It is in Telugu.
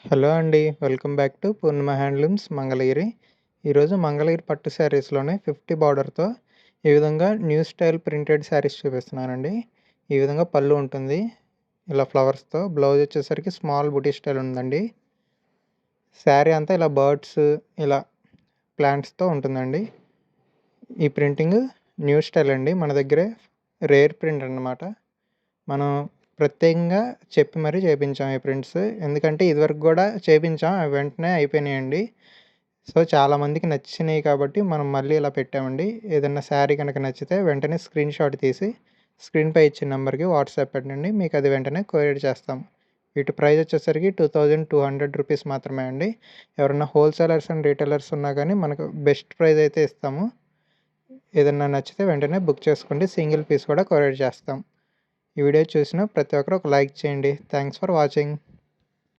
హలో అండి. Welcome back to Purnima handlooms Mangalagiri. ఈరోజు మంగళగిరి పట్టు శారీస్‌లోనే 50 బార్డర్‌తో ఈ విధంగా న్యూ స్టైల్ ప్రింటెడ్ శారీస్ చూపిస్తున్నానండి. ఈ విధంగా పళ్ళు ఉంటుంది. ఇలా ఫ్లవర్స్‌తో బ్లౌజ్ వచ్చేసరికి స్మాల్ బుటీ స్టైల్ ఉందండి. శారీ అంతా ఇలా బర్డ్స్ ఇలా ప్లాంట్స్‌తో ఉంటుందండి. ఈ ప్రింటింగ్ న్యూ స్టైల్ అండి. మన దగ్గరే రేర్ ప్రింట్ అన్నమాట. మనం ప్రత్యేకంగా చెప్పి మరీ చేపించాం ఈ ప్రింట్స్. ఎందుకంటే ఇదివరకు గూడా చేపించాం. అవి వెంటనే అయిపోయినాయండి. సో, చాలామందికి నచ్చినియి కాబట్టి మనం మళ్ళీ ఇలా పెట్టామండి. ఏదన్నా శారీ గనక నచ్చితే వెంటనే స్క్రీన్ షాట్ తీసి స్క్రీన్‌పై ఇచ్చిన నంబర్‌కి వాట్సాప్ పెట్టండి. మీకు అది వెంటనే కొరియర్ చేస్తాం. వీటి ప్రైస్ వచ్చేసరికి రూ. 2200 మాత్రమే అండి. ఎవరన్నా హోల్‌సేలర్స్ అండ్ రిటైలర్స్ ఉన్నా గానీ మనకు బెస్ట్ ప్రైస్ అయితే ఇస్తాము. ఏదన్నా నచ్చితే వెంటనే బుక్ చేసుకోండి. సింగిల్ పీస్ కూడా కొరియర్ చేస్తాం. ఈ వీడియో చూసిన ప్రతి ఒక్కరు ఒక లైక్ చేయండి. Thanks for watching.